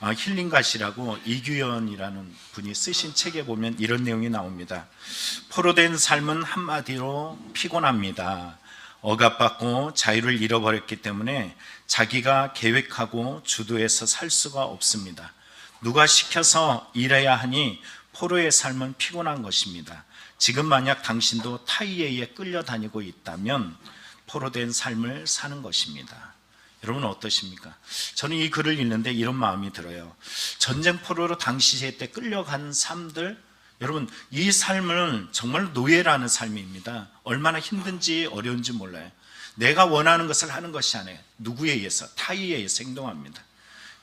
힐링가시라고 이규연이라는 분이 쓰신 책에 보면 이런 내용이 나옵니다. 포로된 삶은 한마디로 피곤합니다. 억압받고 자유를 잃어버렸기 때문에 자기가 계획하고 주도해서 살 수가 없습니다. 누가 시켜서 일해야 하니 포로의 삶은 피곤한 것입니다. 지금 만약 당신도 타이에에 끌려다니고 있다면 포로된 삶을 사는 것입니다. 여러분은 어떠십니까? 저는 이 글을 읽는데 이런 마음이 들어요. 전쟁 포로로 당시에 때 끌려간 삶들, 여러분 이 삶은 정말 노예라는 삶입니다. 얼마나 힘든지 어려운지 몰라요. 내가 원하는 것을 하는 것이 아니에요. 누구에 의해서, 타이에 의해서 행동합니다.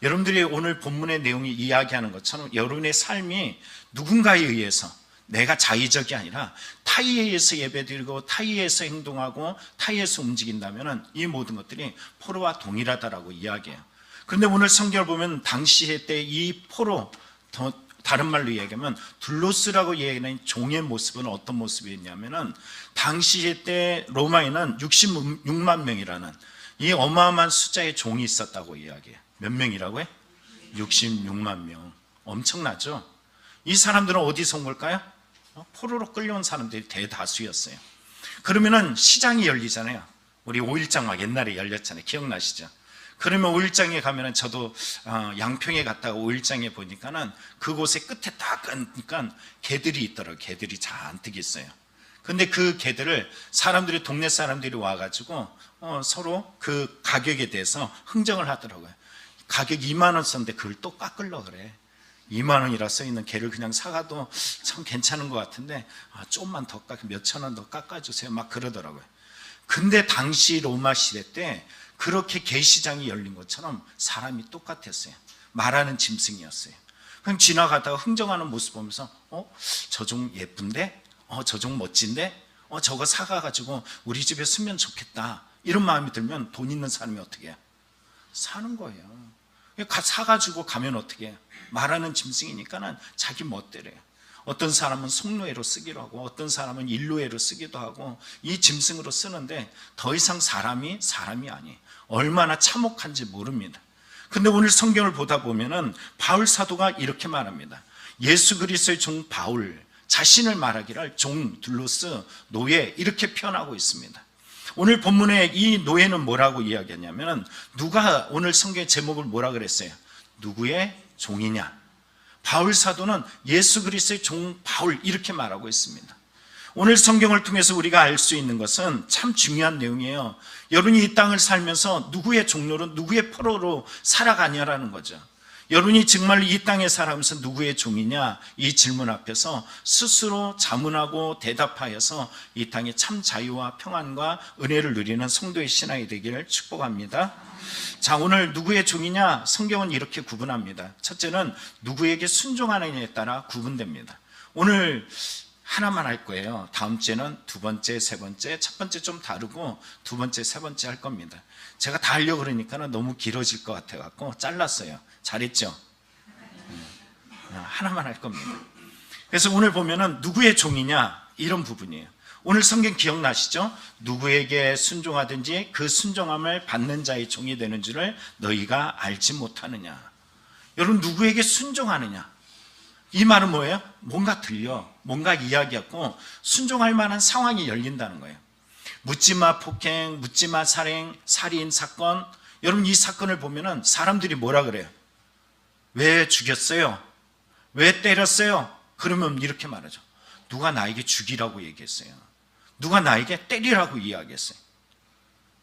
여러분들이 오늘 본문의 내용이 이야기하는 것처럼 여러분의 삶이 누군가에 의해서, 내가 자의적이 아니라 타이에 의해서 예배드리고 타이에 의해서 행동하고 타이에 의해서 움직인다면 이 모든 것들이 포로와 동일하다라고 이야기해요. 그런데 오늘 성경을 보면 당시에 때 이 포로, 다른 말로 얘기하면 둘로스라고 얘기하는 종의 모습은 어떤 모습이었냐면 당시에 때 로마에는 66만 명이라는 이 어마어마한 숫자의 종이 있었다고 이야기해요. 몇 명이라고요? 66만 명. 엄청나죠? 이 사람들은 어디서 온 걸까요? 포로로 끌려온 사람들이 대다수였어요. 그러면은 시장이 열리잖아요. 우리 5.1장 막 옛날에 열렸잖아요. 기억나시죠? 그러면 5.1장에 가면은 저도 양평에 갔다가 5.1장에 보니까는 그곳에 끝에 딱 가니까 개들이 있더라고요. 개들이 잔뜩 있어요. 근데 그 개들을 사람들이, 동네 사람들이 와가지고 서로 그 가격에 대해서 흥정을 하더라고요. 가격 2만 원 썼는데 그걸 또 깎으려고 그래. 2만 원이라 써있는 개를 그냥 사가도 참 괜찮은 것 같은데 조금만 더 몇천 원 더 깎아주세요 막 그러더라고요. 근데 당시 로마 시대 때 그렇게 개시장이 열린 것처럼 사람이 똑같았어요. 말하는 짐승이었어요. 그냥 지나가다가 흥정하는 모습 보면서 저 종 예쁜데? 저 종 멋진데? 저거 사가가지고 우리 집에 쓰면 좋겠다, 이런 마음이 들면 돈 있는 사람이 어떻게 해요? 사는 거예요. 사가지고 가면 어떻게 해요? 말하는 짐승이니까는 자기 멋대로요. 어떤 사람은 속노예로 쓰기도 하고 어떤 사람은 일노예로 쓰기도 하고 이 짐승으로 쓰는데 더 이상 사람이 아니에요. 얼마나 참혹한지 모릅니다. 근데 오늘 성경을 보다 보면은 바울 사도가 이렇게 말합니다. 예수 그리스도의 종 바울 자신을 말하기를 종, 둘로스, 노예 이렇게 표현하고 있습니다. 오늘 본문에 이 노예는 뭐라고 이야기하냐면 누가 오늘 성경의 제목을 뭐라 그랬어요? 누구의 종이냐? 바울 사도는 예수 그리스도의 종 바울 이렇게 말하고 있습니다. 오늘 성경을 통해서 우리가 알 수 있는 것은 참 중요한 내용이에요. 여러분이 이 땅을 살면서 누구의 종로로, 누구의 포로로 살아가냐라는 거죠. 여러분이 정말 이 땅에 살아가면서 누구의 종이냐, 이 질문 앞에서 스스로 자문하고 대답하여서 이 땅에 참 자유와 평안과 은혜를 누리는 성도의 신앙이 되기를 축복합니다. 자, 오늘 누구의 종이냐? 성경은 이렇게 구분합니다. 첫째는 누구에게 순종하느냐에 따라 구분됩니다. 오늘 하나만 할 거예요. 다음 주에는 두 번째, 세 번째, 첫 번째 좀 다르고 두 번째, 세 번째 할 겁니다. 제가 다 하려고 그러니까 너무 길어질 것 같아서 잘랐어요. 잘했죠? 하나만 할 겁니다. 그래서 오늘 보면은 누구의 종이냐, 이런 부분이에요. 오늘 성경 기억나시죠? 누구에게 순종하든지 그 순종함을 받는 자의 종이 되는 줄을 너희가 알지 못하느냐. 여러분, 누구에게 순종하느냐, 이 말은 뭐예요? 뭔가 들려, 뭔가 이야기하고 순종할 만한 상황이 열린다는 거예요. 묻지마 폭행, 묻지마 살인, 사건. 여러분, 이 사건을 보면은 사람들이 뭐라 그래요? 왜 죽였어요? 왜 때렸어요? 그러면 이렇게 말하죠. 누가 나에게 죽이라고 얘기했어요? 누가 나에게 때리라고 이야기했어요?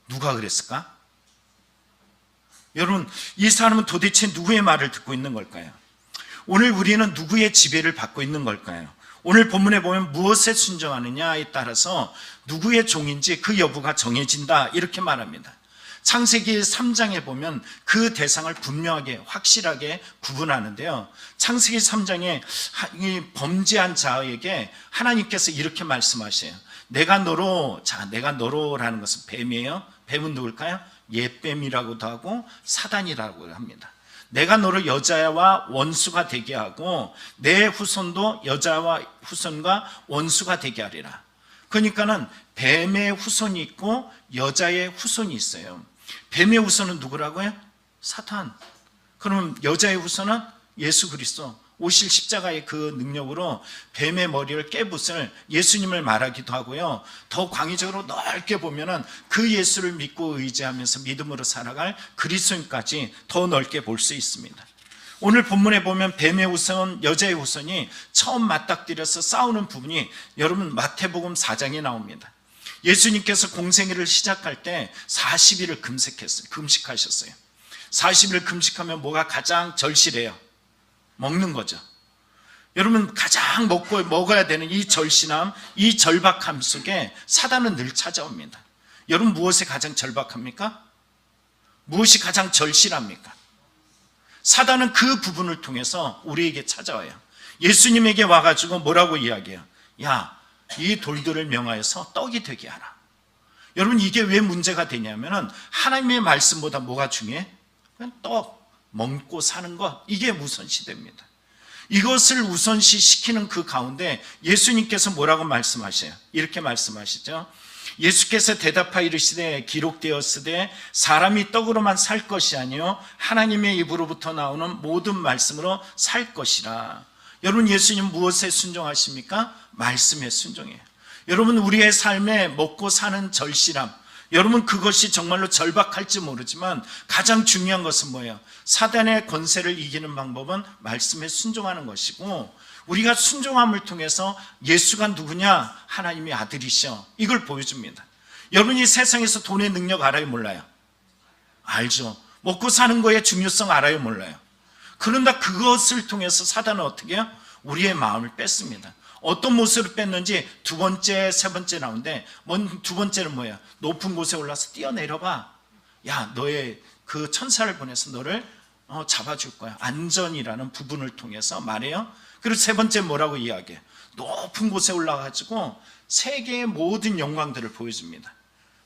누가 그랬을까? 여러분, 이 사람은 도대체 누구의 말을 듣고 있는 걸까요? 오늘 우리는 누구의 지배를 받고 있는 걸까요? 오늘 본문에 보면 무엇에 순종하느냐에 따라서 누구의 종인지 그 여부가 정해진다, 이렇게 말합니다. 창세기 3장에 보면 그 대상을 분명하게 확실하게 구분하는데요. 창세기 3장에 이 범죄한 자에게 하나님께서 이렇게 말씀하세요. 내가 너로라는 것은 뱀이에요. 뱀은 누굴까요? 옛뱀이라고도 하고 사단이라고 합니다. 내가 너를 여자와 원수가 되게 하고 내 후손도 여자와 후손과 원수가 되게 하리라. 그러니까는 뱀의 후손이 있고 여자의 후손이 있어요. 뱀의 후손은 누구라고요? 사탄. 그러면 여자의 후손은 예수 그리스도, 오실 십자가의 그 능력으로 뱀의 머리를 깨붓을 예수님을 말하기도 하고요. 더 광의적으로 넓게 보면은 그 예수를 믿고 의지하면서 믿음으로 살아갈 그리스도인까지 더 넓게 볼 수 있습니다. 오늘 본문에 보면 뱀의 후손, 여자의 후손이 처음 맞닥뜨려서 싸우는 부분이 여러분 마태복음 4장에 나옵니다. 예수님께서 공생애를 시작할 때 40일을 금식하셨어요. 40일을 금식하면 뭐가 가장 절실해요? 먹는 거죠. 여러분 가장 먹어야 되는 이 절실함, 이 절박함 속에 사단은 늘 찾아옵니다. 여러분 무엇에 가장 절박합니까? 무엇이 가장 절실합니까? 사단은 그 부분을 통해서 우리에게 찾아와요. 예수님에게 와가지고 뭐라고 이야기해요? 야, 이 돌들을 명하여서 떡이 되게 하라. 여러분 이게 왜 문제가 되냐면은 하나님의 말씀보다 뭐가 중요해? 그냥 떡 먹고 사는 것, 이게 우선시됩니다. 이것을 우선시 시키는 그 가운데 예수님께서 뭐라고 말씀하셔요? 이렇게 말씀하시죠. 예수께서 대답하여 이르시되 기록되었으되 사람이 떡으로만 살 것이 아니요 하나님의 입으로부터 나오는 모든 말씀으로 살 것이라. 여러분 예수님 무엇에 순종하십니까? 말씀에 순종해요. 여러분 우리의 삶에 먹고 사는 절실함, 여러분 그것이 정말로 절박할지 모르지만 가장 중요한 것은 뭐예요? 사단의 권세를 이기는 방법은 말씀에 순종하는 것이고, 우리가 순종함을 통해서 예수가 누구냐? 하나님의 아들이셔. 이걸 보여줍니다. 여러분이 세상에서 돈의 능력 알아요? 몰라요? 알죠. 먹고 사는 거의 중요성 알아요? 몰라요? 그런데 그것을 통해서 사단은 어떻게 해요? 우리의 마음을 뺐습니다. 어떤 모습으로 뺐는지 두 번째, 세 번째 나오는데, 두 번째는 뭐야? 높은 곳에 올라서 뛰어내려봐. 야, 너의 그 천사를 보내서 너를 잡아줄 거야. 안전이라는 부분을 통해서 말해요. 그리고 세 번째 뭐라고 이야기해요? 높은 곳에 올라가지고 세계의 모든 영광들을 보여줍니다.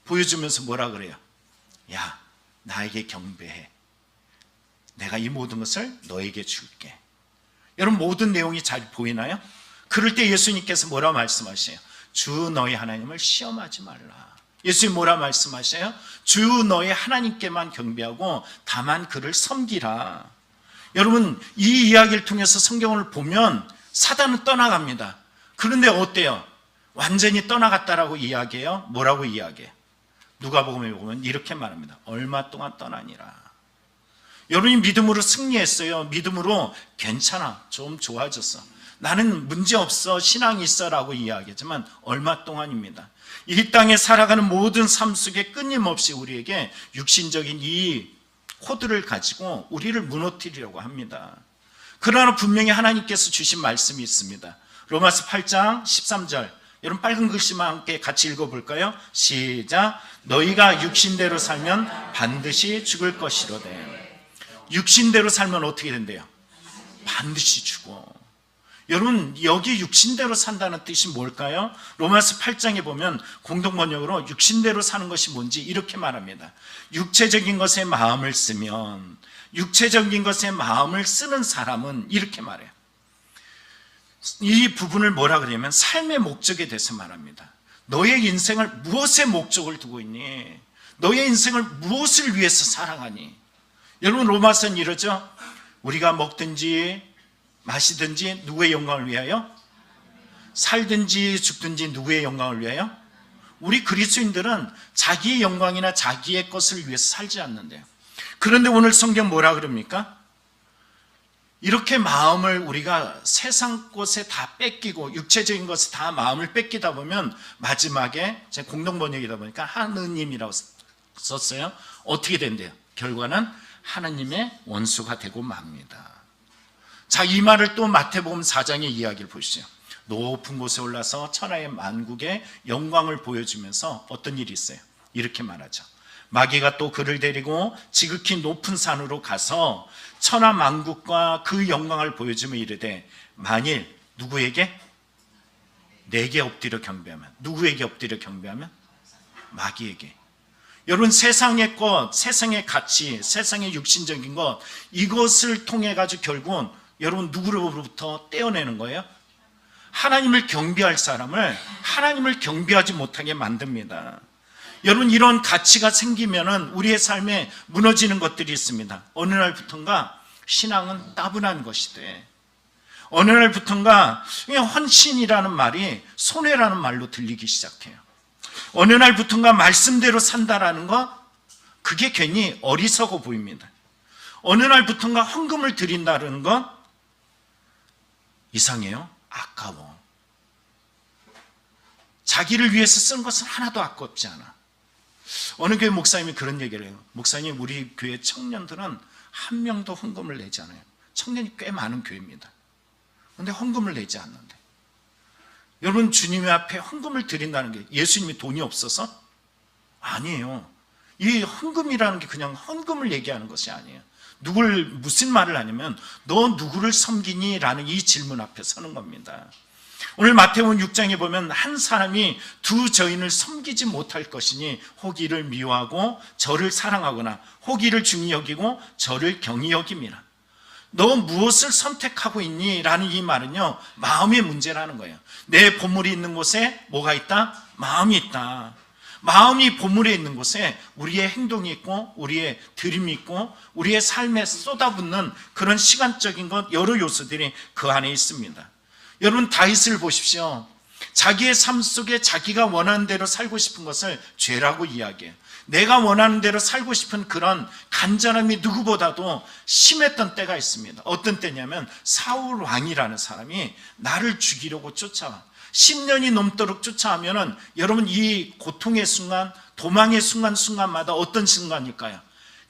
보여주면서 뭐라 그래요? 야, 나에게 경배해. 내가 이 모든 것을 너에게 줄게. 여러분 모든 내용이 잘 보이나요? 그럴 때 예수님께서 뭐라 말씀하세요? 주 너희 하나님을 시험하지 말라. 예수님 뭐라 말씀하세요? 주 너희 하나님께만 경배하고 다만 그를 섬기라. 여러분 이 이야기를 통해서 성경을 보면 사단은 떠나갑니다. 그런데 어때요? 완전히 떠나갔다라고 이야기해요? 뭐라고 이야기해요? 누가복음에 보면 이렇게 말합니다. 얼마 동안 떠나니라. 여러분이 믿음으로 승리했어요. 믿음으로 괜찮아, 좀 좋아졌어, 나는 문제없어, 신앙이 있어 라고 이야기하지만 얼마 동안입니다. 이 땅에 살아가는 모든 삶 속에 끊임없이 우리에게 육신적인 이 코드를 가지고 우리를 무너뜨리려고 합니다. 그러나 분명히 하나님께서 주신 말씀이 있습니다. 로마서 8장 13절, 여러분 빨간 글씨만 함께 같이 읽어볼까요? 시작. 너희가 육신대로 살면 반드시 죽을 것이로되. 육신대로 살면 어떻게 된대요? 반드시 죽어. 여러분 여기 육신대로 산다는 뜻이 뭘까요? 로마서 8장에 보면 공동번역으로 육신대로 사는 것이 뭔지 이렇게 말합니다. 육체적인 것에 마음을 쓰면, 육체적인 것에 마음을 쓰는 사람은 이렇게 말해요. 이 부분을 뭐라 그러냐면 삶의 목적에 대해서 말합니다. 너의 인생을 무엇에 목적을 두고 있니? 너의 인생을 무엇을 위해서 살아가니? 여러분 로마서는 이러죠. 우리가 먹든지 마시든지 누구의 영광을 위하여? 살든지 죽든지 누구의 영광을 위하여? 우리 그리스도인들은 자기의 영광이나 자기의 것을 위해서 살지 않는데요. 그런데 오늘 성경 뭐라 그럽니까? 이렇게 마음을 우리가 세상 것에 다 뺏기고 육체적인 것에 다 마음을 뺏기다 보면 마지막에 제 공동번역이다 보니까 하느님이라고 썼어요. 어떻게 된대요? 결과는 하나님의 원수가 되고 맙니다. 자, 이 말을 또 마태복음 4장의 이야기를 보시죠. 높은 곳에 올라서 천하의 만국의 영광을 보여주면서 어떤 일이 있어요? 이렇게 말하죠. 마귀가 또 그를 데리고 지극히 높은 산으로 가서 천하 만국과 그 영광을 보여주며 이르되 만일 누구에게? 내게 엎드려 경배하면. 누구에게 엎드려 경배하면? 마귀에게. 여러분 세상의 것, 세상의 가치, 세상의 육신적인 것, 이것을 통해 가지고 결국은 여러분 누구로부터 떼어내는 거예요? 하나님을 경배할 사람을 하나님을 경배하지 못하게 만듭니다. 여러분 이런 가치가 생기면은 우리의 삶에 무너지는 것들이 있습니다. 어느 날부턴가 신앙은 따분한 것이 돼. 어느 날부턴가 헌신이라는 말이 손해라는 말로 들리기 시작해요. 어느 날부턴가 말씀대로 산다라는 거, 그게 괜히 어리석어 보입니다. 어느 날부턴가 헌금을 드린다는 건 이상해요. 아까워. 자기를 위해서 쓴 것은 하나도 아깝지 않아. 어느 교회 목사님이 그런 얘기를 해요. 목사님, 우리 교회 청년들은 한 명도 헌금을 내지 않아요. 청년이 꽤 많은 교회입니다. 그런데 헌금을 내지 않는데. 여러분, 주님의 앞에 헌금을 드린다는 게 예수님이 돈이 없어서? 아니에요. 이 헌금이라는 게 그냥 헌금을 얘기하는 것이 아니에요. 무슨 말을 하냐면 너 누구를 섬기니? 라는 이 질문 앞에 서는 겁니다. 오늘 마태복음 6장에 보면 한 사람이 두 저인을 섬기지 못할 것이니 혹이를 미워하고 저를 사랑하거나 혹이를 중히 여기고 저를 경히 여김이라. 너 무엇을 선택하고 있니? 라는 이 말은요, 마음의 문제라는 거예요. 내 보물이 있는 곳에 뭐가 있다? 마음이 있다. 마음이 보물에 있는 곳에 우리의 행동이 있고 우리의 드림이 있고 우리의 삶에 쏟아붓는 그런 시간적인 것, 여러 요소들이 그 안에 있습니다. 여러분, 다윗을 보십시오. 자기의 삶 속에 자기가 원하는 대로 살고 싶은 것을 죄라고 이야기해요. 내가 원하는 대로 살고 싶은 그런 간절함이 누구보다도 심했던 때가 있습니다. 어떤 때냐면 사울 왕이라는 사람이 나를 죽이려고 쫓아와. 10년이 넘도록 쫓아오면은 여러분, 이 고통의 순간, 도망의 순간마다 어떤 순간일까요?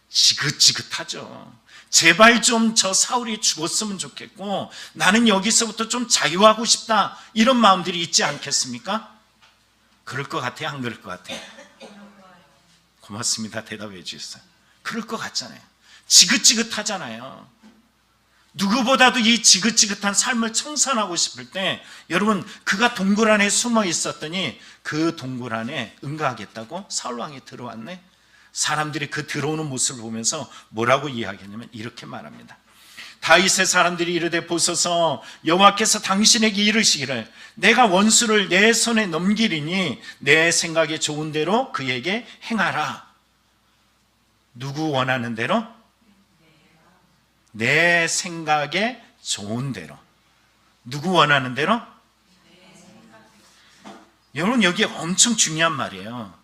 지긋지긋하죠. 제발 좀 저 사울이 죽었으면 좋겠고 나는 여기서부터 좀 자유하고 싶다, 이런 마음들이 있지 않겠습니까? 그럴 것 같아요? 안 그럴 것 같아요? 고맙습니다. 대답해 주셨어요. 그럴 것 같잖아요. 지긋지긋하잖아요. 누구보다도 이 지긋지긋한 삶을 청산하고 싶을 때 여러분, 그가 동굴 안에 숨어 있었더니 그 동굴 안에 응가하겠다고 사울왕이 들어왔네. 사람들이 그 들어오는 모습을 보면서 뭐라고 이야기하냐면 이렇게 말합니다. 다윗의 사람들이 이르되 보소서, 여호와께서 당신에게 이르시기를 내가 원수를 내 손에 넘기리니 내 생각에 좋은 대로 그에게 행하라. 누구 원하는 대로? 내 생각에 좋은 대로. 누구 원하는 대로? 여러분, 여기 엄청 중요한 말이에요.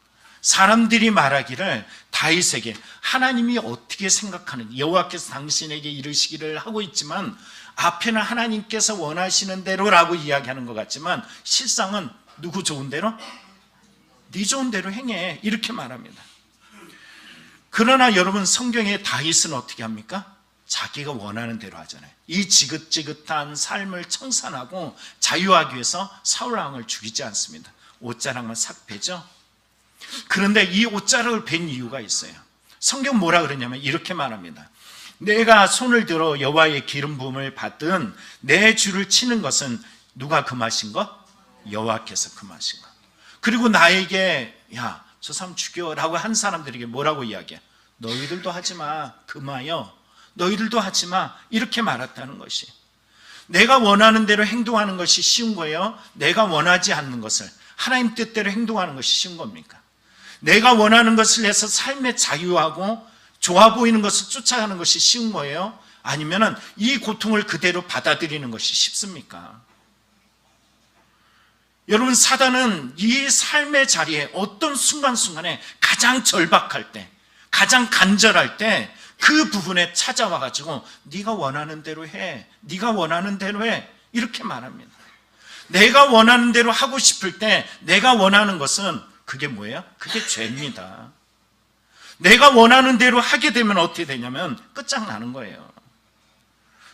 사람들이 말하기를 다윗에게 하나님이 어떻게 생각하는지, 여호와께서 당신에게 이르시기를 하고 있지만 앞에는 하나님께서 원하시는 대로라고 이야기하는 것 같지만 실상은 누구 좋은 대로? 네 좋은 대로 행해, 이렇게 말합니다. 그러나 여러분, 성경에 다윗은 어떻게 합니까? 자기가 원하는 대로 하잖아요. 이 지긋지긋한 삶을 청산하고 자유하기 위해서 사울왕을 죽이지 않습니다. 옷자락만 싹 베죠. 그런데 이 옷자락을 벤 이유가 있어요. 성경 뭐라 그러냐면 이렇게 말합니다. 내가 손을 들어 여호와의 기름 부음을 받든 내 주를 치는 것은 누가 금하신 것? 여호와께서 금하신 것. 그리고 나에게 야, 저 사람 죽여라고 한 사람들에게 뭐라고 이야기해? 너희들도 하지마, 금하여. 너희들도 하지마, 이렇게 말했다는 것이. 내가 원하는 대로 행동하는 것이 쉬운 거예요? 내가 원하지 않는 것을, 하나님 뜻대로 행동하는 것이 쉬운 겁니까? 내가 원하는 것을 해서 삶의 자유하고 좋아 보이는 것을 쫓아가는 것이 쉬운 거예요? 아니면 이 고통을 그대로 받아들이는 것이 쉽습니까? 여러분, 사단은 이 삶의 자리에 어떤 순간순간에 가장 절박할 때, 가장 간절할 때 그 부분에 찾아와 가지고 네가 원하는 대로 해, 네가 원하는 대로 해, 이렇게 말합니다. 내가 원하는 대로 하고 싶을 때 내가 원하는 것은 그게 뭐예요? 그게 죄입니다. 내가 원하는 대로 하게 되면 어떻게 되냐면 끝장나는 거예요.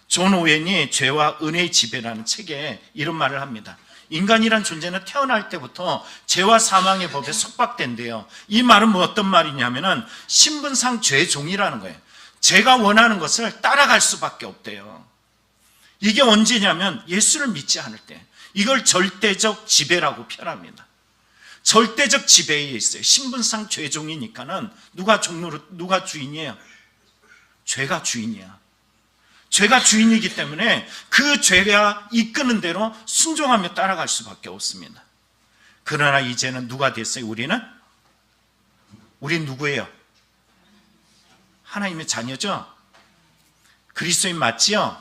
존 오웬이 죄와 은혜의 지배라는 책에 이런 말을 합니다. 인간이란 존재는 태어날 때부터 죄와 사망의 법에 속박된대요. 이 말은 뭐 어떤 말이냐면은 신분상 죄종이라는 거예요. 제가 원하는 것을 따라갈 수밖에 없대요. 이게 언제냐면 예수를 믿지 않을 때. 이걸 절대적 지배라고 표현합니다. 절대적 지배에 있어요. 신분상 죄종이니까는 누가 주인이에요? 죄가 주인이야. 죄가 주인이기 때문에 그 죄가 이끄는 대로 순종하며 따라갈 수밖에 없습니다. 그러나 이제는 누가 됐어요? 우리는 누구예요? 하나님의 자녀죠? 그리스도인 맞지요?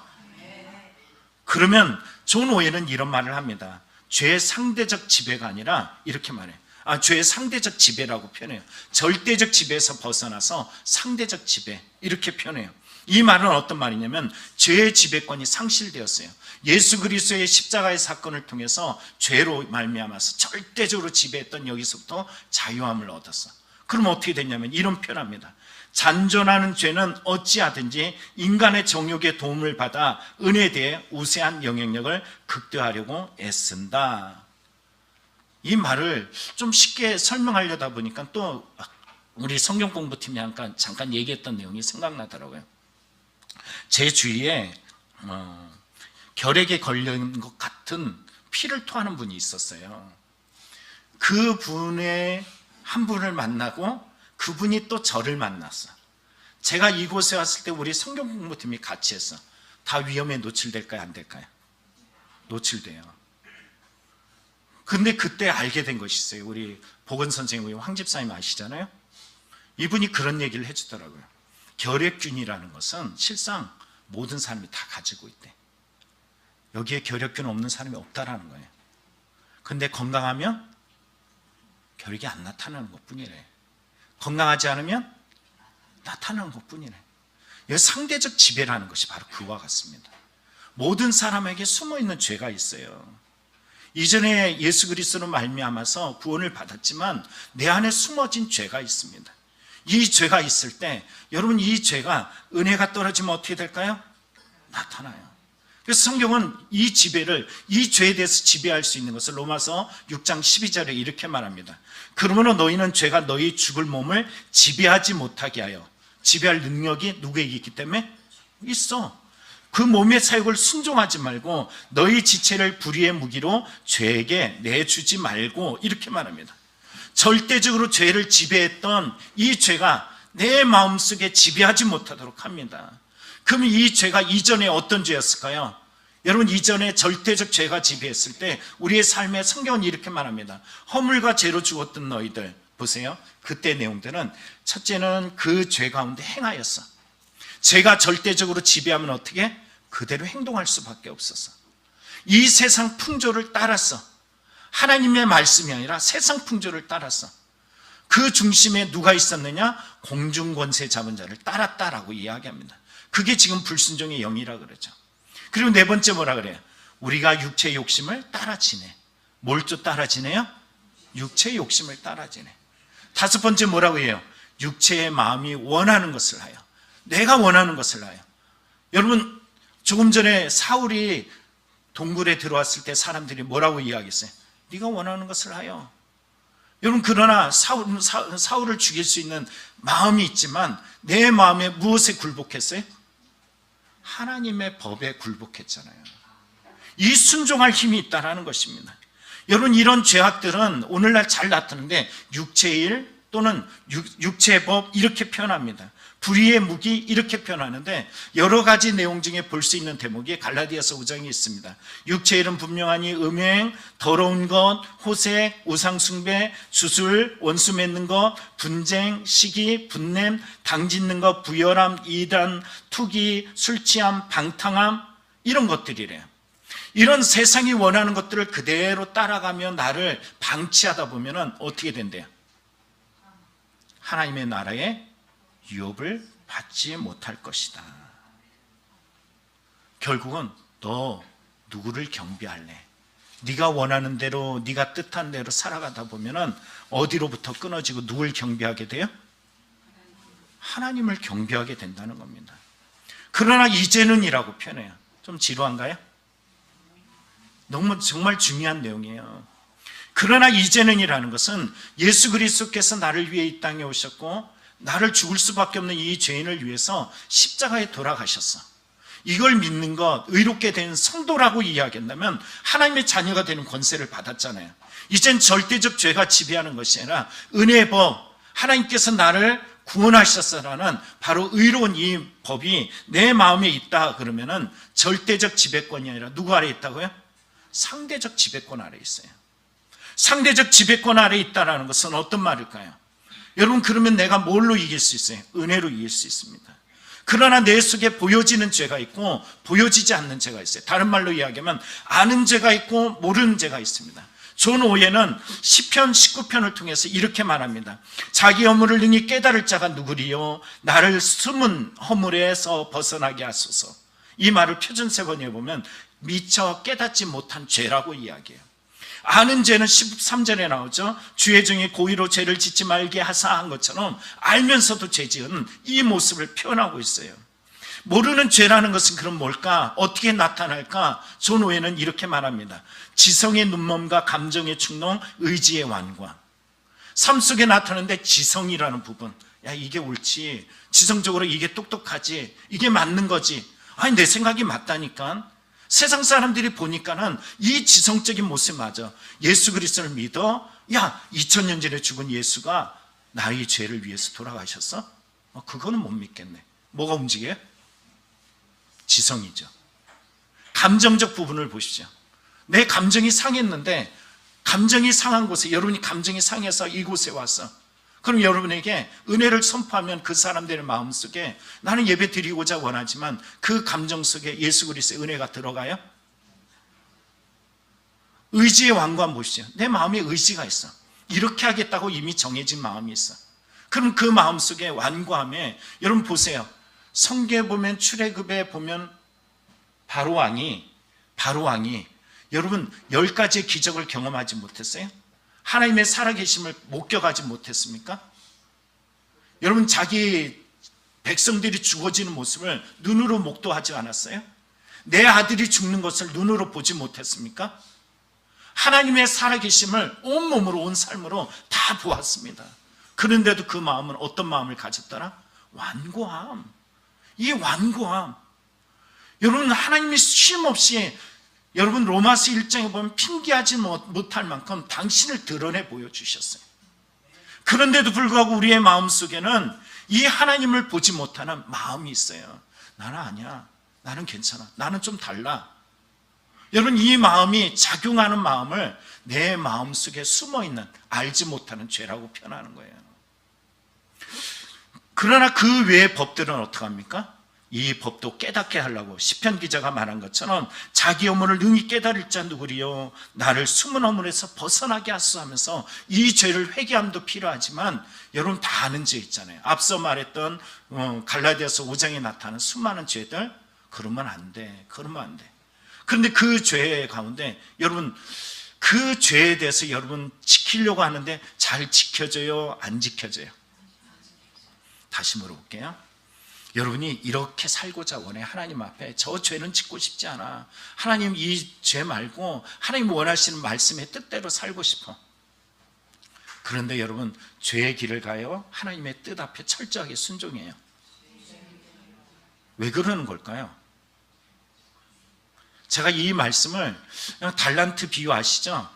그러면 존 오웰은 이런 말을 합니다. 죄의 상대적 지배가 아니라 이렇게 말해요. 죄의 상대적 지배라고 표현해요. 절대적 지배에서 벗어나서 상대적 지배, 이렇게 표현해요. 이 말은 어떤 말이냐면 죄의 지배권이 상실되었어요. 예수 그리스도의 십자가의 사건을 통해서 죄로 말미암아서 절대적으로 지배했던 여기서부터 자유함을 얻었어. 그럼 어떻게 됐냐면 이런 표현합니다. 잔존하는 죄는 어찌하든지 인간의 정욕의 도움을 받아 은혜에 대해 우세한 영향력을 극대화하려고 애쓴다. 이 말을 좀 쉽게 설명하려다 보니까 또 우리 성경 공부팀이 잠깐 얘기했던 내용이 생각나더라고요. 제 주위에 결핵에 걸린 것 같은 피를 토하는 분이 있었어요. 그 분의 한 분을 만나고 그분이 또 저를 만났어. 제가 이곳에 왔을 때 우리 성경 공부팀이 같이 했어. 다 위험에 노출될까요? 안 될까요? 노출돼요. 근데 그때 알게 된 것이 있어요. 우리 보건 선생님, 우리 황 집사님 아시잖아요? 이분이 그런 얘기를 해주더라고요. 결핵균이라는 것은 실상 모든 사람이 다 가지고 있대. 여기에 결핵균 없는 사람이 없다라는 거예요. 근데 건강하면 결핵이 안 나타나는 것뿐이래. 건강하지 않으면 나타나는 것뿐이래. 이 상대적 지배라는 것이 바로 그와 같습니다. 모든 사람에게 숨어있는 죄가 있어요. 이전에 예수 그리스도로 말미암아서 구원을 받았지만 내 안에 숨어진 죄가 있습니다. 이 죄가 있을 때 여러분, 이 죄가 은혜가 떨어지면 어떻게 될까요? 나타나요. 그래서 성경은 이 지배를, 이 죄에 대해서 지배할 수 있는 것을 로마서 6장 12절에 이렇게 말합니다. 그러므로 너희는 죄가 너희 죽을 몸을 지배하지 못하게 하여, 지배할 능력이 누구에게 있기 때문에? 있어. 그 몸의 사욕을 순종하지 말고 너희 지체를 불의의 무기로 죄에게 내주지 말고, 이렇게 말합니다. 절대적으로 죄를 지배했던 이 죄가 내 마음속에 지배하지 못하도록 합니다. 그럼 이 죄가 이전에 어떤 죄였을까요? 여러분, 이전에 절대적 죄가 지배했을 때 우리의 삶에 성경은 이렇게 말합니다. 허물과 죄로 죽었던 너희들, 보세요. 그때 내용들은 첫째는 그 죄 가운데 행하였어. 죄가 절대적으로 지배하면 어떻게? 그대로 행동할 수밖에 없었어. 이 세상 풍조를 따랐어. 하나님의 말씀이 아니라 세상 풍조를 따랐어. 그 중심에 누가 있었느냐? 공중권세 잡은 자를 따랐다라고 이야기합니다. 그게 지금 불순종의 영이라 그러죠. 그리고 네 번째 뭐라 그래요? 우리가 육체의 욕심을 따라 지내. 뭘 또 따라 지내요? 육체의 욕심을 따라 지내. 다섯 번째 뭐라고 해요? 육체의 마음이 원하는 것을 하여. 내가 원하는 것을 하여. 여러분, 조금 전에 사울이 동굴에 들어왔을 때 사람들이 뭐라고 이야기했어요? 네가 원하는 것을 하여. 여러분, 그러나 사울을 죽일 수 있는 마음이 있지만 내 마음에 무엇에 굴복했어요? 하나님의 법에 굴복했잖아요. 이 순종할 힘이 있다는 것입니다. 여러분, 이런 죄악들은 오늘날 잘 나타나는데 육체의 일 또는 육체의 법, 이렇게 표현합니다. 불의의 무기, 이렇게 표현하는데 여러 가지 내용 중에 볼 수 있는 대목이 갈라디아서 5장에 있습니다. 육체의 일은 분명하니 음행, 더러운 것, 호색, 우상숭배, 주술, 원수 맺는 것, 분쟁, 시기, 분냄, 당짓는 것, 부열함, 이단, 투기, 술취함, 방탕함, 이런 것들이래요. 이런 세상이 원하는 것들을 그대로 따라가며 나를 방치하다 보면 어떻게 된대요? 하나님의 나라에 유업을 받지 못할 것이다. 결국은 너 누구를 경배할래? 네가 원하는 대로, 네가 뜻한 대로 살아가다 보면은 어디로부터 끊어지고 누굴 경배하게 돼요? 하나님을 경배하게 된다는 겁니다. 그러나 이제는이라고 표현해요. 좀 지루한가요? 너무 정말 중요한 내용이에요. 그러나 이제는이라는 것은 예수 그리스도께서 나를 위해 이 땅에 오셨고 나를 죽을 수밖에 없는 이 죄인을 위해서 십자가에 돌아가셨어. 이걸 믿는 것, 의롭게 된 성도라고 이야기한다면 하나님의 자녀가 되는 권세를 받았잖아요. 이젠 절대적 죄가 지배하는 것이 아니라 은혜의 법, 하나님께서 나를 구원하셨어라는 바로 의로운 이 법이 내 마음에 있다 그러면은 절대적 지배권이 아니라 누구 아래 있다고요? 상대적 지배권 아래 있어요. 상대적 지배권 아래 있다는 것은 어떤 말일까요? 여러분, 그러면 내가 뭘로 이길 수 있어요? 은혜로 이길 수 있습니다. 그러나 내 속에 보여지는 죄가 있고 보여지지 않는 죄가 있어요. 다른 말로 이야기하면 아는 죄가 있고 모르는 죄가 있습니다. 존 오웨는 시편 19편을 통해서 이렇게 말합니다. 자기 허물을 능히 깨달을 자가 누구리요? 나를 숨은 허물에서 벗어나게 하소서. 이 말을 표준세번역에 보면 미처 깨닫지 못한 죄라고 이야기해요. 아는 죄는 13절에 나오죠. 주의 중에 고의로 죄를 짓지 말게 하사 한 것처럼 알면서도 죄 지은 이 모습을 표현하고 있어요. 모르는 죄라는 것은 그럼 뭘까? 어떻게 나타날까? 존 오웨는 이렇게 말합니다. 지성의 눈먼과 감정의 충동, 의지의 완고함. 삶 속에 나타나는데 지성이라는 부분, 야 이게 옳지, 지성적으로 이게 똑똑하지, 이게 맞는 거지, 아니 내 생각이 맞다니까. 세상 사람들이 보니까는 이 지성적인 모습 맞아. 예수 그리스도를 믿어? 야 2000년 전에 죽은 예수가 나의 죄를 위해서 돌아가셨어? 그거는 못 믿겠네. 뭐가 움직여요? 지성이죠. 감정적 부분을 보십시오. 내 감정이 상했는데, 감정이 상한 곳에, 여러분이 감정이 상해서 이곳에 와서, 그럼 여러분에게 은혜를 선포하면 그 사람들의 마음속에 나는 예배 드리고자 원하지만 그 감정 속에 예수 그리스도의 은혜가 들어가요? 의지의 완고함 보시죠. 내 마음에 의지가 있어. 이렇게 하겠다고 이미 정해진 마음이 있어. 그럼 그 마음 속에 완고함에, 여러분 보세요. 성경에 보면 출애굽에 보면 바로왕이 여러분 10가지의 기적을 경험하지 못했어요? 하나님의 살아계심을 목격하지 못했습니까? 여러분 자기 백성들이 죽어지는 모습을 눈으로 목도하지 않았어요? 내 아들이 죽는 것을 눈으로 보지 못했습니까? 하나님의 살아계심을 온몸으로 온 삶으로 다 보았습니다. 그런데도 그 마음은 어떤 마음을 가졌더라? 완고함. 이 완고함. 여러분 하나님이 쉼없이, 여러분 로마서 1장에 보면 핑계하지 못할 만큼 당신을 드러내 보여주셨어요. 그런데도 불구하고 우리의 마음속에는 이 하나님을 보지 못하는 마음이 있어요. 나는 아니야, 나는 괜찮아, 나는 좀 달라. 여러분 이 마음이 작용하는 마음을 내 마음속에 숨어있는 알지 못하는 죄라고 표현하는 거예요. 그러나 그 외의 법들은 어떻게 합니까? 이 법도 깨닫게 하려고 시편 기자가 말한 것처럼 자기 허물을 능히 깨달을 자 누구리요? 나를 숨은 허물에서 벗어나게 하소서 하면서 이 죄를 회개함도 필요하지만, 여러분 다 아는 죄 있잖아요. 앞서 말했던 갈라디아서 5장에 나타나는 수많은 죄들, 그러면 안 돼. 그런데 그 죄 가운데 여러분 그 죄에 대해서 여러분 지키려고 하는데 잘 지켜져요? 안 지켜져요? 다시 물어볼게요. 여러분이 이렇게 살고자 원해. 하나님 앞에 저 죄는 짓고 싶지 않아. 하나님 이 죄 말고 하나님 원하시는 말씀의 뜻대로 살고 싶어. 그런데 여러분 죄의 길을 가요? 하나님의 뜻 앞에 철저하게 순종해요? 왜 그러는 걸까요? 제가 이 말씀을 달란트 비유 아시죠?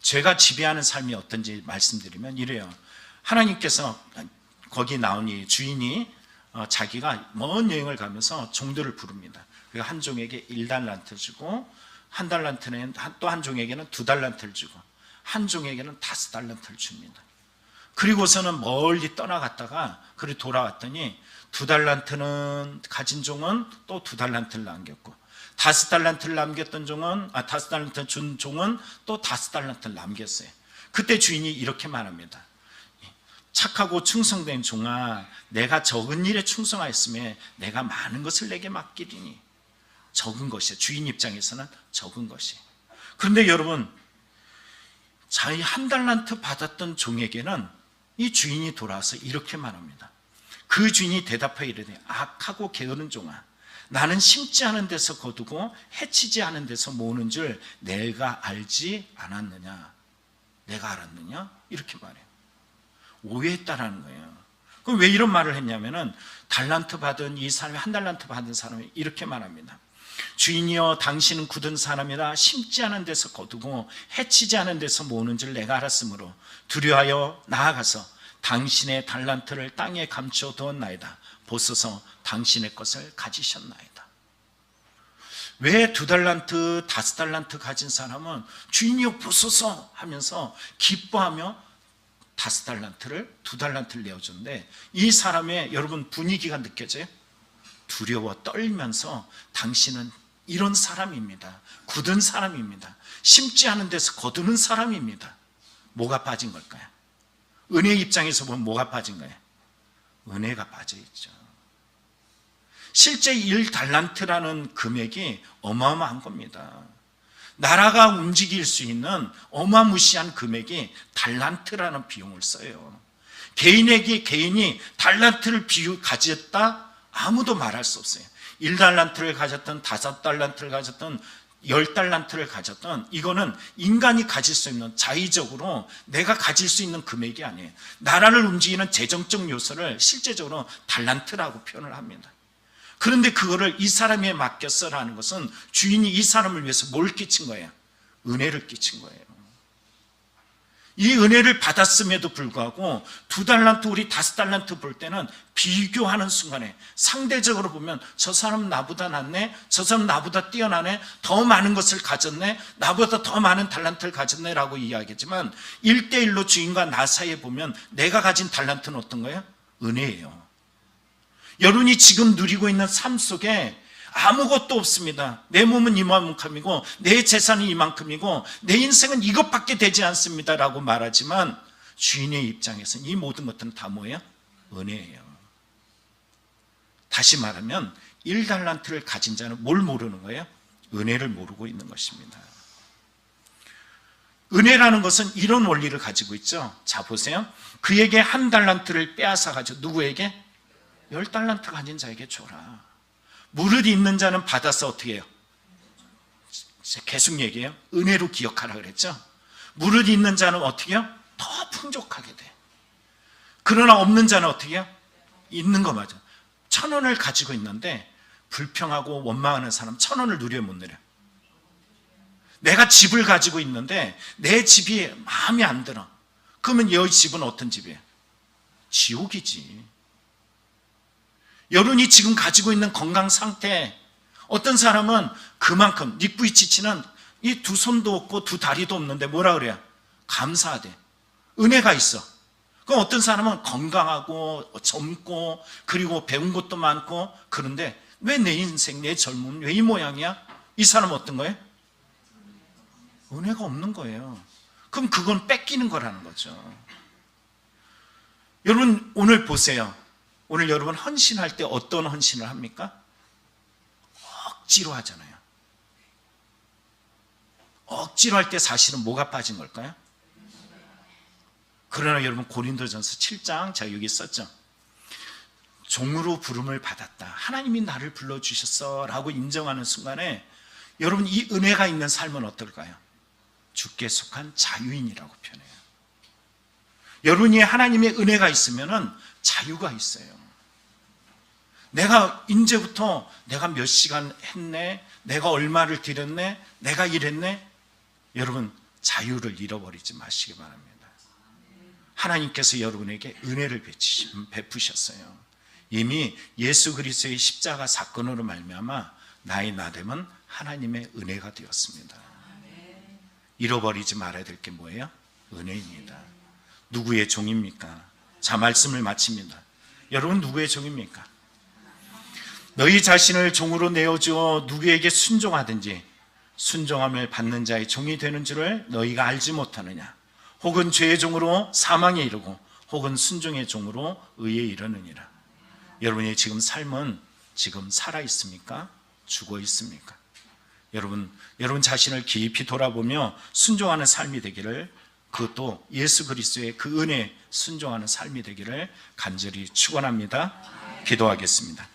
죄가 지배하는 삶이 어떤지 말씀드리면 이래요. 하나님께서 거기 나온 이 주인이 자기가 먼 여행을 가면서 종들을 부릅니다. 그래서 한 종에게 1달란트 주고, 한 달란트는 또 한 종에게는 2달란트를 주고, 한 종에게는 5달란트를 줍니다. 그리고서는 멀리 떠나갔다가 그리고 돌아왔더니 2달란트는 가진 종은 또 2달란트를 남겼고, 5달란트를 남겼던 종은 5달란트 준 종은 또 5달란트를 남겼어요. 그때 주인이 이렇게 말합니다. 착하고 충성된 종아, 내가 적은 일에 충성하였음에 내가 많은 것을 내게 맡기리니. 적은 것이에요. 주인 입장에서는 적은 것이에요. 그런데 여러분, 자기 1달란트 받았던 종에게는 이 주인이 돌아와서 이렇게 말합니다. 그 주인이 대답하여 이르되, 악하고 게으른 종아, 나는 심지 않은 데서 거두고 해치지 않은 데서 모으는 줄 내가 알지 않았느냐? 내가 알았느냐? 이렇게 말해요. 오해했다라는 거예요. 그럼 왜 이런 말을 했냐면은, 달란트 받은 이 사람이 1달란트 받은 사람이 이렇게 말합니다. 주인이여, 당신은 굳은 사람이라 심지 않은 데서 거두고 해치지 않은 데서 모으는 줄 내가 알았으므로 두려하여 나아가서 당신의 달란트를 땅에 감추어 두었나이다. 보소서 당신의 것을 가지셨나이다. 왜 2달란트, 5달란트 가진 사람은 주인이여 보소서 하면서 기뻐하며 5달란트를 2달란트를 내어줬는데, 이 사람의 여러분 분위기가 느껴져요? 두려워 떨면서 당신은 이런 사람입니다. 굳은 사람입니다. 심지 않은 데서 거두는 사람입니다. 뭐가 빠진 걸까요? 은혜 입장에서 보면 뭐가 빠진 거예요? 은혜가 빠져 있죠. 실제 1달란트라는 금액이 어마어마한 겁니다. 나라가 움직일 수 있는 어마무시한 금액이 달란트라는 비용을 써요. 개인이 달란트를 가졌다? 아무도 말할 수 없어요. 1달란트를 가졌던 5달란트를 가졌던 10달란트를 가졌던 이거는 인간이 가질 수 있는 자의적으로 내가 가질 수 있는 금액이 아니에요. 나라를 움직이는 재정적 요소를 실제적으로 달란트라고 표현을 합니다. 그런데 그거를 이 사람에 맡겼어라는 것은 주인이 이 사람을 위해서 뭘 끼친 거예요? 은혜를 끼친 거예요. 이 은혜를 받았음에도 불구하고 2달란트 우리 5달란트 볼 때는 비교하는 순간에 상대적으로 보면 저 사람 나보다 낫네, 저 사람 나보다 뛰어나네, 더 많은 것을 가졌네, 나보다 더 많은 달란트를 가졌네 라고 이야기하지만 1대1로 주인과 나 사이에 보면 내가 가진 달란트는 어떤 거예요? 은혜예요. 여러분이 지금 누리고 있는 삶 속에 아무것도 없습니다. 내 몸은 이만큼이고 내 재산은 이만큼이고 내 인생은 이것밖에 되지 않습니다 라고 말하지만 주인의 입장에서는 이 모든 것들은 다 뭐예요? 은혜예요. 다시 말하면 1달란트를 가진 자는 뭘 모르는 거예요? 은혜를 모르고 있는 것입니다. 은혜라는 것은 이런 원리를 가지고 있죠. 자 보세요. 그에게 1달란트를 빼앗아 가지고 누구에게? 10달란트 가진 자에게 줘라. 무릇 있는 자는 받아서 어떻게 해요? 계속 얘기해요. 은혜로 기억하라 그랬죠. 무릇 있는 자는 어떻게 해요? 더 풍족하게 돼. 그러나 없는 자는 어떻게 해요? 있는 거 맞아. 1,000원을 가지고 있는데 불평하고 원망하는 사람 1,000원을 누려 못 누려. 내가 집을 가지고 있는데 내 집이 마음에 안 들어. 그러면 이 집은 어떤 집이에요? 지옥이지. 여러분이 지금 가지고 있는 건강 상태, 어떤 사람은 그만큼 닉부이치치는 이 2손도 없고 2다리도 없는데 뭐라 그래요? 감사하대. 은혜가 있어. 그럼 어떤 사람은 건강하고 젊고 그리고 배운 것도 많고 그런데 왜 내 인생, 내 젊음은 왜 이 모양이야? 이 사람은 어떤 거예요? 은혜가 없는 거예요. 그럼 그건 뺏기는 거라는 거죠. 여러분 오늘 보세요. 오늘 여러분 헌신할 때 어떤 헌신을 합니까? 억지로 하잖아요. 억지로 할 때 사실은 뭐가 빠진 걸까요? 그러나 여러분 고린도전서 7장 제가 여기 썼죠. 종으로 부름을 받았다. 하나님이 나를 불러주셨어 라고 인정하는 순간에 여러분 이 은혜가 있는 삶은 어떨까요? 주께 속한 자유인이라고 표현해요. 여러분이 하나님의 은혜가 있으면 자유가 있어요. 내가 이제부터 내가 몇 시간 했네, 내가 얼마를 드렸네, 내가 이랬네. 여러분 자유를 잃어버리지 마시기 바랍니다. 하나님께서 여러분에게 은혜를 베푸셨어요. 이미 예수 그리스도의 십자가 사건으로 말미암아 나의 나됨은 하나님의 은혜가 되었습니다. 잃어버리지 말아야 될 게 뭐예요? 은혜입니다. 누구의 종입니까? 자, 말씀을 마칩니다. 여러분 누구의 종입니까? 너희 자신을 종으로 내어주어 누구에게 순종하든지 순종함을 받는 자의 종이 되는 줄을 너희가 알지 못하느냐? 혹은 죄의 종으로 사망에 이르고 혹은 순종의 종으로 의에 이르느니라. 여러분의 지금 삶은 지금 살아 있습니까? 죽어 있습니까? 여러분 자신을 깊이 돌아보며 순종하는 삶이 되기를, 그것도 예수 그리스도의 그 은혜에 순종하는 삶이 되기를 간절히 축원합니다. 기도하겠습니다.